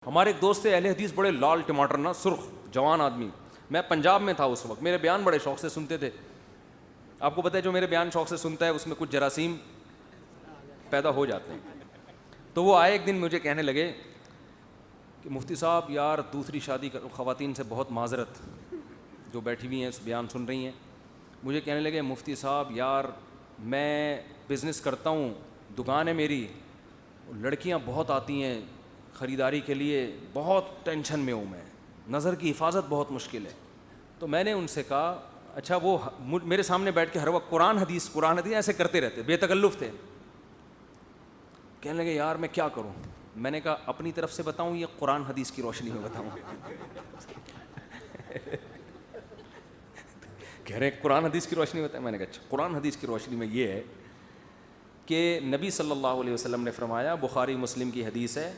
ہمارے ایک دوست تھے اہل حدیث، بڑے لال ٹماٹر نا، سرخ جوان آدمی. میں پنجاب میں تھا اس وقت، میرے بیان بڑے شوق سے سنتے تھے. آپ کو پتہ ہے جو میرے بیان شوق سے سنتا ہے اس میں کچھ جراثیم پیدا ہو جاتے ہیں. تو وہ آئے ایک دن مجھے کہنے لگے کہ مفتی صاحب یار دوسری شادی خواتین سے بہت معذرت، جو بیٹھی ہوئی ہیں اس بیان سن رہی ہیں. مجھے کہنے لگے مفتی صاحب یار میں بزنس کرتا ہوں، دکان ہے میری، لڑکیاں بہت آتی ہیں خریداری کے لیے، بہت ٹینشن میں ہوں میں، نظر کی حفاظت بہت مشکل ہے. تو میں نے ان سے کہا اچھا، وہ میرے سامنے بیٹھ کے ہر وقت قرآن حدیث ایسے کرتے رہتے، بے تکلف تھے. کہنے لگے یار میں کیا کروں. میں نے کہا اپنی طرف سے بتاؤں یا قرآن حدیث کی روشنی میں بتاؤں؟ کہہ رہے ہیں قرآن حدیث کی روشنی میں بتائیں. میں نے کہا اچھا قرآن حدیث کی روشنی میں یہ ہے کہ نبی صلی اللہ علیہ وسلم نے فرمایا، بخاری مسلم کی حدیث ہے،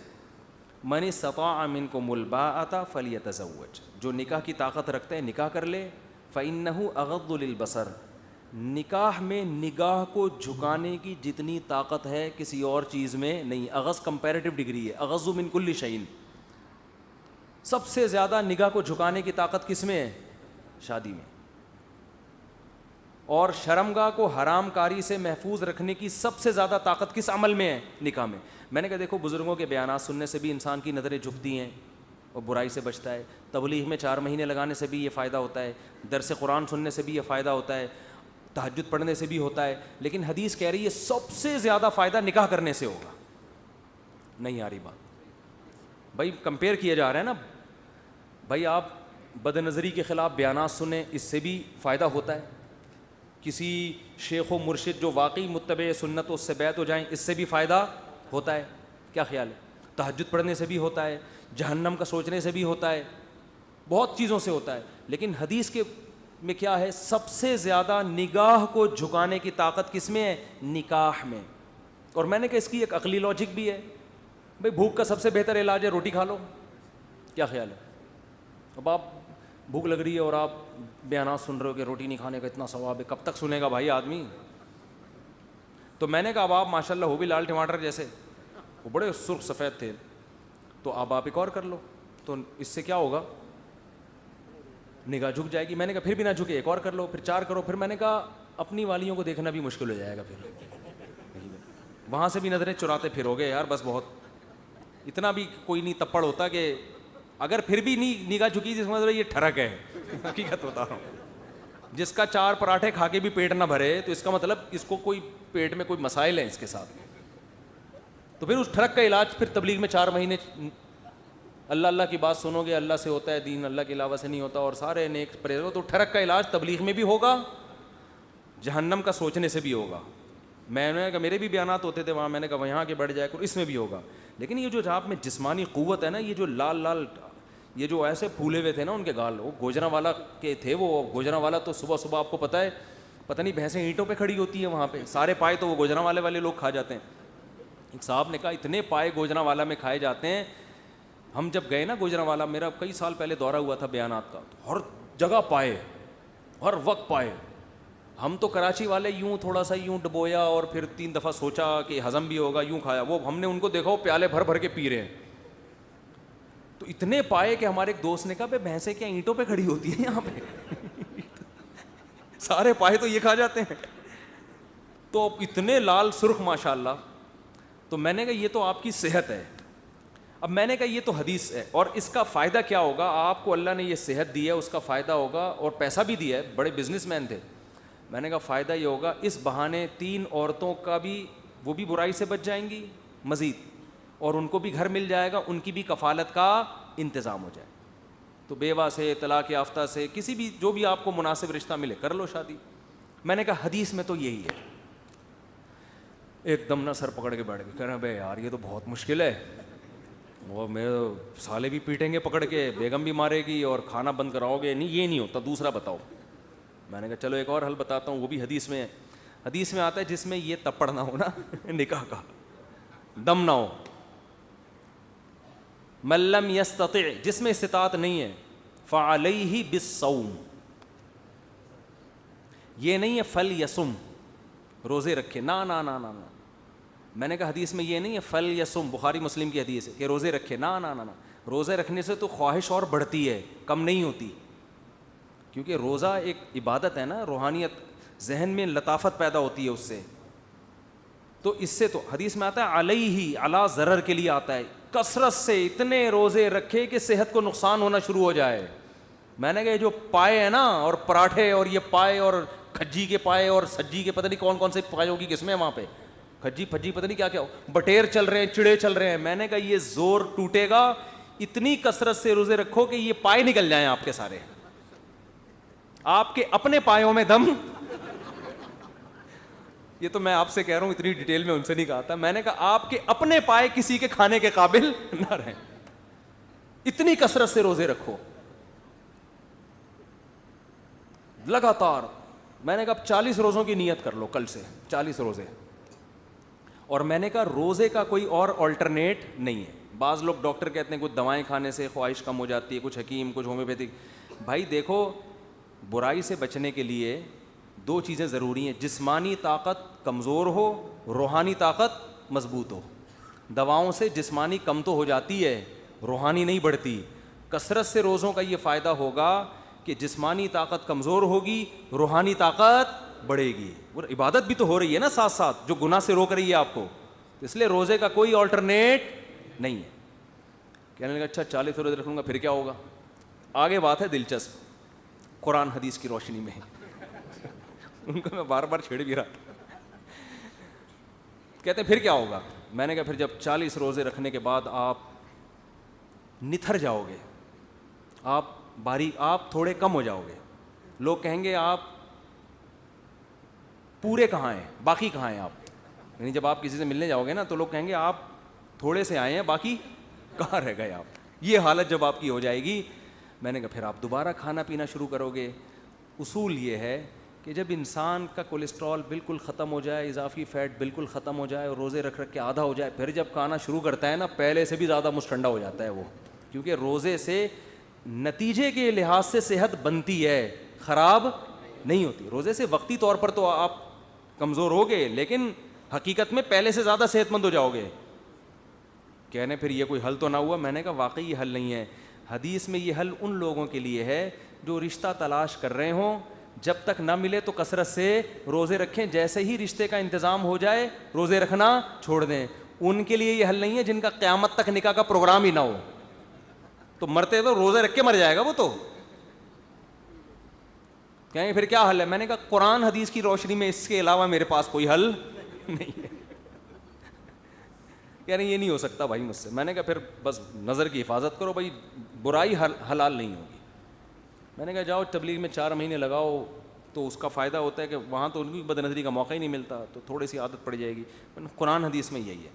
من استطاع منکم الباءۃ فلیتزوج، جو نکاح کی طاقت رکھتا ہے نکاح کر لے. فإنہ اغض للبصر، نکاح میں نگاہ کو جھکانے کی جتنی طاقت ہے کسی اور چیز میں نہیں. اغض کمپیریٹو ڈگری ہے، اغض من کل شیء. سب سے زیادہ نگاہ کو جھکانے کی طاقت کس میں ہے؟ شادی میں. اور شرمگاہ کو حرام کاری سے محفوظ رکھنے کی سب سے زیادہ طاقت کس عمل میں ہے؟ نکاح میں. میں نے کہا دیکھو بزرگوں کے بیانات سننے سے بھی انسان کی نظریں جھکتی ہیں اور برائی سے بچتا ہے. تبلیغ میں 4 مہینے لگانے سے بھی یہ فائدہ ہوتا ہے، درس قرآن سننے سے بھی یہ فائدہ ہوتا ہے، تہجد پڑھنے سے بھی ہوتا ہے. لیکن حدیث کہہ رہی ہے سب سے زیادہ فائدہ نکاح کرنے سے ہوگا. نہیں آ رہی بات بھائی، کمپیئر کیا جا رہا ہے نا بھائی. آپ بد نظری کے خلاف بیانات سنیں، اس سے بھی فائدہ ہوتا ہے. کسی شیخ و مرشد جو واقعی متبع سنت اس سے بیعت ہو جائیں، اس سے بھی فائدہ ہوتا ہے. کیا خیال ہے؟ تہجد پڑھنے سے بھی ہوتا ہے، جہنم کا سوچنے سے بھی ہوتا ہے، بہت چیزوں سے ہوتا ہے. لیکن حدیث کے میں کیا ہے؟ سب سے زیادہ نگاہ کو جھکانے کی طاقت کس میں ہے؟ نکاح میں. اور میں نے کہا اس کی ایک عقلی لاجک بھی ہے بھائی، بھوک کا سب سے بہتر علاج ہے روٹی کھا لو. کیا خیال ہے؟ اب آپ بھوک لگ رہی ہے اور آپ بیانات سن رہے ہو کہ روٹی نہیں کھانے کا اتنا ثواب ہے، کب تک سنے گا بھائی آدمی؟ تو میں نے کہا اب آپ ماشاءاللہ ہو بھی لال ٹماٹر جیسے، وہ بڑے سرخ سفید تھے، تو اب آپ ایک اور کر لو. تو اس سے کیا ہوگا؟ نگاہ جھک جائے گی. میں نے کہا پھر بھی نہ جھکے، ایک اور کر لو، پھر 4 کرو. پھر میں نے کہا اپنی والیوں کو دیکھنا بھی مشکل ہو جائے گا، پھر وہاں سے بھی نظریں چراتے پھرو گے یار. بس بہت اتنا بھی کوئی نہیں تپڑ ہوتا کہ اگر پھر بھی نہیں نگاہ جھکی جس مطلب یہ ٹھڑک ہے. حقیقت بتا رہا ہوں، جس کا 4 پراٹھے کھا کے بھی پیٹ نہ بھرے تو اس کا مطلب اس کو کوئی پیٹ میں کوئی مسائل ہیں اس کے ساتھ. تو پھر اس ٹھڑک کا علاج پھر تبلیغ میں 4 مہینے اللہ اللہ کی بات سنو گے، اللہ سے ہوتا ہے دین، اللہ کے علاوہ سے نہیں ہوتا، اور سارے نیک پرہیز. تو ٹھڑک کا علاج تبلیغ میں بھی ہوگا، جہنم کا سوچنے سے بھی ہوگا. میں نے کہا میرے بھی بیانات ہوتے تھے وہاں، میں نے کہا وہاں کے بڑھ جائے کرو، اس میں بھی ہوگا. لیکن یہ جو آپ میں جسمانی قوت ہے نا، یہ جو لال لال یہ جو ایسے پھولے ہوئے تھے نا ان کے گال، وہ گوجرا والا کے تھے. وہ گوجرا والا تو صبح صبح آپ کو پتہ ہے، پتہ نہیں بھینسیں اینٹوں پہ کھڑی ہوتی ہیں وہاں پہ، سارے پائے تو وہ گوجرا والے لوگ کھا جاتے ہیں. ایک صاحب نے کہا اتنے پائے گوجرا والا میں کھائے جاتے ہیں. ہم جب گئے نا گوجرا والا، میرا کئی سال پہلے دورہ ہوا تھا بیانات کا، تو ہر جگہ پائے، ہر وقت پائے. ہم تو کراچی والے یوں تھوڑا سا یوں ڈبویا اور پھر 3 دفعہ سوچا کہ ہضم بھی ہوگا، یوں کھایا. وہ ہم نے ان کو دیکھا وہ پیالے بھر بھر کے پی رہے ہیں. تو اتنے پائے کہ ہمارے ایک دوست نے کہا بھائی بھینسیں کیا اینٹوں پہ کھڑی ہوتی ہیں یہاں پہ؟ سارے پائے تو یہ کھا جاتے ہیں. تو اتنے لال سرخ ماشاءاللہ. تو میں نے کہا یہ تو آپ کی صحت ہے. اب میں نے کہا یہ تو حدیث ہے، اور اس کا فائدہ کیا ہوگا؟ آپ کو اللہ نے یہ صحت دی ہے، اس کا فائدہ ہوگا، اور پیسہ بھی دیا ہے، بڑے بزنس مین تھے. میں نے کہا فائدہ یہ ہوگا اس بہانے 3 عورتوں کا بھی، وہ بھی برائی سے بچ جائیں گی مزید، اور ان کو بھی گھر مل جائے گا، ان کی بھی کفالت کا انتظام ہو جائے. تو بیوہ سے، طلاق یافتہ سے، کسی بھی جو بھی آپ کو مناسب رشتہ ملے کر لو شادی. میں نے کہا حدیث میں تو یہی ہے. ایک دم نہ سر پکڑ کے بیٹھ گئے، کہہ رہے ہیں بھائی یار یہ تو بہت مشکل ہے، وہ میرے سالے بھی پیٹیں گے پکڑ کے، بیگم بھی مارے گی، اور کھانا بند کراؤ گے. نہیں یہ نہیں ہوتا، دوسرا بتاؤ. میں نے کہا چلو ایک اور حل بتاتا ہوں، وہ بھی حدیث میں ہے. حدیث میں آتا ہے جس میں یہ تپڑ نہ ہو نا نکاح کا، دم نہ ہو. من لم یستطع، جس میں استطاعت نہیں ہے، فعلیہ بالصوم. یہ نہیں ہے فلیصم، روزے رکھے، نہ نہ نہ نہ. میں نے کہا حدیث میں یہ نہیں ہے فلیصم، بخاری مسلم کی حدیث ہے کہ روزے رکھے، نہ نہ نہ. روزے رکھنے سے تو خواہش اور بڑھتی ہے, کم نہیں ہوتی, کیونکہ روزہ ایک عبادت ہے نا, روحانیت, ذہن میں لطافت پیدا ہوتی ہے اس سے. تو اس سے تو حدیث میں آتا ہے علیہ علی ضرر کے لیے آتا ہے, کثرت سے اتنے روزے رکھے کہ صحت کو نقصان ہونا شروع ہو جائے. میں نے کہا جو پائے ہیں نا, اور پراٹھے اور یہ پائے اور کھجی کے پائے اور سجی کے پتہ نہیں کون کون سے پائے ہوگی کس میں وہاں پہ, کھجی پھجی پتہ نہیں کیا کیا, بٹیر چل رہے ہیں, چڑے چل رہے ہیں. میں نے کہا یہ زور ٹوٹے گا, اتنی کثرت سے روزے رکھو کہ یہ پائے نکل جائیں آپ کے سارے, آپ کے اپنے پایوں میں دم. یہ تو میں آپ سے کہہ رہا ہوں, اتنی ڈیٹیل میں ان سے نہیں کہا تھا. میں نے کہا آپ کے اپنے پائے کسی کے کھانے کے قابل نہ رہیں, اتنی کثرت سے روزے رکھو لگاتار. میں نے کہا 40 روزوں کی نیت کر لو, کل سے 40 روزے. اور میں نے کہا روزے کا کوئی اور آلٹرنیٹ نہیں ہے. بعض لوگ ڈاکٹر کہتے ہیں کچھ دوائیں کھانے سے خواہش کم ہو جاتی ہے, کچھ حکیم, کچھ ہومیوپیتھک. بھائی دیکھو, برائی سے بچنے کے لیے 2 چیزیں ضروری ہیں, جسمانی طاقت کمزور ہو, روحانی طاقت مضبوط ہو. دواؤں سے جسمانی کم تو ہو جاتی ہے, روحانی نہیں بڑھتی. کثرت سے روزوں کا یہ فائدہ ہوگا کہ جسمانی طاقت کمزور ہوگی, روحانی طاقت بڑھے گی. اور عبادت بھی تو ہو رہی ہے نا ساتھ ساتھ, جو گناہ سے روک رہی ہے آپ کو. اس لیے روزے کا کوئی آلٹرنیٹ نہیں ہے. کہنے لگا اچھا 40 روزے رکھوں گا پھر کیا ہوگا. آگے بات ہے دلچسپ, قرآن حدیث کی روشنی میں. ان کو میں بار بار چھیڑ بھی رہا تھا. کہتے ہیں پھر کیا ہوگا. میں نے کہا پھر جب 40 روزے رکھنے کے بعد آپ نتھر جاؤ گے, آپ تھوڑے کم ہو جاؤ گے. لوگ کہیں گے آپ پورے کہاں ہیں, باقی کہاں ہیں آپ. یعنی جب آپ کسی سے ملنے جاؤ گے نا تو لوگ کہیں گے آپ تھوڑے سے آئے ہیں, باقی کہاں رہ گئے آپ. یہ حالت جب آپ کی ہو جائے گی, میں نے کہا پھر آپ دوبارہ کھانا پینا شروع کرو گے. اصول یہ ہے کہ جب انسان کا کولیسٹرول بالکل ختم ہو جائے, اضافی فیٹ بالکل ختم ہو جائے, اور روزے رکھ کے آدھا ہو جائے, پھر جب کھانا شروع کرتا ہے نا پہلے سے بھی زیادہ مستنڈا ہو جاتا ہے وہ. کیونکہ روزے سے نتیجے کے لحاظ سے صحت بنتی ہے, خراب نہیں ہوتی. روزے سے وقتی طور پر تو آپ کمزور ہوگے, لیکن حقیقت میں پہلے سے زیادہ صحت مند ہو جاؤ گے. کہنے پھر یہ کوئی حل تو نہ ہوا. میں نے کہا واقعی یہ حل نہیں ہے. حدیث میں یہ حل ان لوگوں کے لیے ہے جو رشتہ تلاش کر رہے ہوں, جب تک نہ ملے تو کثرت سے روزے رکھیں, جیسے ہی رشتے کا انتظام ہو جائے روزے رکھنا چھوڑ دیں. ان کے لیے یہ حل نہیں ہے جن کا قیامت تک نکاح کا پروگرام ہی نہ ہو, تو مرتے تو روزے رکھ کے مر جائے گا وہ. تو کہیں گے پھر کیا حل ہے. میں نے کہا قرآن حدیث کی روشنی میں اس کے علاوہ میرے پاس کوئی حل نہیں ہے. یعنی یہ نہیں ہو سکتا بھائی مجھ سے. میں نے کہا پھر بس نظر کی حفاظت کرو بھائی, برائی حلال نہیں ہوگی. میں نے کہا جاؤ تبلیغ میں 4 مہینے لگاؤ, تو اس کا فائدہ ہوتا ہے کہ وہاں تو ان کی بد نظری کا موقع ہی نہیں ملتا, تو تھوڑی سی عادت پڑ جائے گی. قرآن حدیث میں یہی ہے.